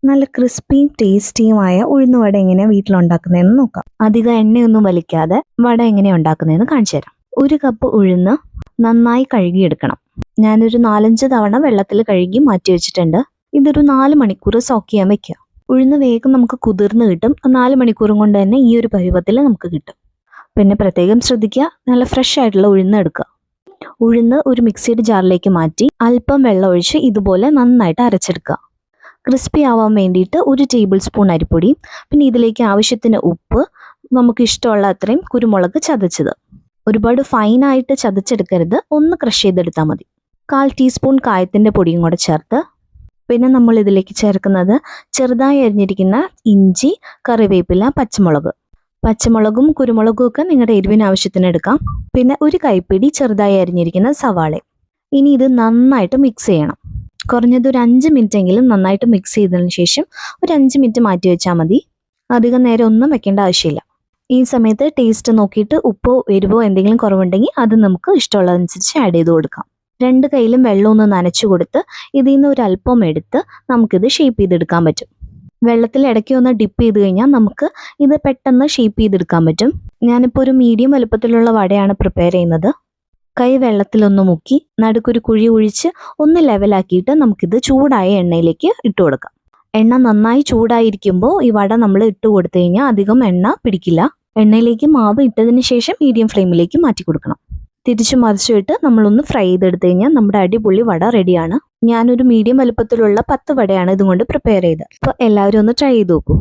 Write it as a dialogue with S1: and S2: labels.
S1: നല്ല ക്രിസ്പിയും ടേസ്റ്റിയുമായ ഉഴുന്നുവട എങ്ങനെയാണ് വീട്ടിലുണ്ടാക്കുന്നതെന്ന് നോക്കാം. അധികം എണ്ണയൊന്നും വലിക്കാതെ വട എങ്ങനെയാണ് ഉണ്ടാക്കുന്നതെന്ന് കാണിച്ചു തരാം. 1 കപ്പ് ഉഴുന്ന് നന്നായി കഴുകിയെടുക്കണം. ഞാനൊരു 4-5 തവണ വെള്ളത്തിൽ കഴുകി മാറ്റി വെച്ചിട്ടുണ്ട്. ഇതൊരു 4 മണിക്കൂർ സോക്ക് ചെയ്യാൻ വെക്കുക. ഉഴുന്ന് വേഗം നമുക്ക് കുതിർന്ന് കിട്ടും. 4 മണിക്കൂറും കൊണ്ട് തന്നെ ഈ ഒരു പരുവത്തിൽ നമുക്ക് കിട്ടും. പിന്നെ പ്രത്യേകം ശ്രദ്ധിക്കുക, നല്ല ഫ്രഷ് ആയിട്ടുള്ള ഉഴുന്ന് എടുക്കുക. ഉഴുന്ന് ഒരു മിക്സിയുടെ ജാറിലേക്ക് മാറ്റി അല്പം വെള്ളം ഒഴിച്ച് ഇതുപോലെ നന്നായിട്ട് അരച്ചെടുക്കുക. ക്രിസ്പി ആവാൻ വേണ്ടിയിട്ട് 1 ടേബിൾ സ്പൂൺ അരിപ്പൊടി, പിന്നെ ഇതിലേക്ക് ആവശ്യത്തിന് ഉപ്പ്, നമുക്ക് ഇഷ്ടമുള്ള അത്രയും കുരുമുളക് ചതച്ചത്. ഒരുപാട് ഫൈനായിട്ട് ചതച്ചെടുക്കരുത്, ഒന്ന് ക്രഷ് ചെയ്തെടുത്താൽ മതി. 1/4 ടീസ്പൂൺ കായത്തിൻ്റെ പൊടിയും കൂടെ ചേർത്ത്, പിന്നെ നമ്മൾ ഇതിലേക്ക് ചേർക്കുന്നത് ചെറുതായി അരിഞ്ഞിരിക്കുന്ന ഇഞ്ചി, കറിവേപ്പില, പച്ചമുളകും കുരുമുളകും ഒക്കെ നിങ്ങളുടെ എരിവിന് ആവശ്യത്തിന് എടുക്കാം. പിന്നെ 1 കൈപ്പിടി ചെറുതായി അരിഞ്ഞിരിക്കുന്ന സവാള. ഇനി ഇത് നന്നായിട്ട് മിക്സ് ചെയ്യണം. കുറഞ്ഞത് ഒരു 5 മിനിറ്റ് എങ്കിലും നന്നായിട്ട് മിക്സ് ചെയ്തതിന് ശേഷം ഒരു 5 മിനിറ്റ് മാറ്റി വെച്ചാൽ മതി. അധികം നേരം ഒന്നും വെക്കേണ്ട ആവശ്യമില്ല. ഈ സമയത്ത് ടേസ്റ്റ് നോക്കിയിട്ട് ഉപ്പോ എരിവോ എന്തെങ്കിലും കുറവുണ്ടെങ്കിൽ അത് നമുക്ക് ഇഷ്ടമുള്ളതനുസരിച്ച് ആഡ് ചെയ്ത് കൊടുക്കാം. 2 കൈയിലും വെള്ളം ഒന്ന് നനച്ചു കൊടുത്ത് ഇതിൽ നിന്ന് ഒരു അല്പം എടുത്ത് നമുക്കിത് ഷേപ്പ് ചെയ്തെടുക്കാൻ പറ്റും. വെള്ളത്തിൽ ഇടയ്ക്ക് ഒന്ന് ഡിപ്പ് ചെയ്ത് കഴിഞ്ഞാൽ നമുക്ക് ഇത് പെട്ടെന്ന് ഷേപ്പ് ചെയ്തെടുക്കാൻ പറ്റും. ഞാനിപ്പോൾ ഒരു മീഡിയം വലുപ്പത്തിലുള്ള വടയാണ് പ്രിപ്പയർ ചെയ്യുന്നത്. കൈ വെള്ളത്തിലൊന്ന് മുക്കി നടുക്കൊരു കുഴി ഒഴിച്ച് ഒന്ന് ലെവലാക്കിയിട്ട് നമുക്കിത് ചൂടായ എണ്ണയിലേക്ക് ഇട്ട് കൊടുക്കാം. എണ്ണ നന്നായി ചൂടായിരിക്കുമ്പോൾ ഈ വട നമ്മൾ ഇട്ട് കൊടുത്തു കഴിഞ്ഞാൽ അധികം എണ്ണ പിടിക്കില്ല. എണ്ണയിലേക്ക് മാവ് ഇട്ടതിന് ശേഷം മീഡിയം ഫ്ലെയിമിലേക്ക് മാറ്റി കൊടുക്കണം. തിരിച്ചു മറിച്ചിട്ട് നമ്മളൊന്ന് ഫ്രൈ ചെയ്തെടുത്തു കഴിഞ്ഞാൽ നമ്മുടെ അടിപൊളി വട റെഡിയാണ്. ഞാനൊരു മീഡിയം വലുപ്പത്തിലുള്ള 10 വടയാണ് ഇതുകൊണ്ട് പ്രിപ്പയർ ചെയ്തത്. അപ്പോൾ എല്ലാവരും ഒന്ന് ട്രൈ ചെയ്ത് നോക്കൂ.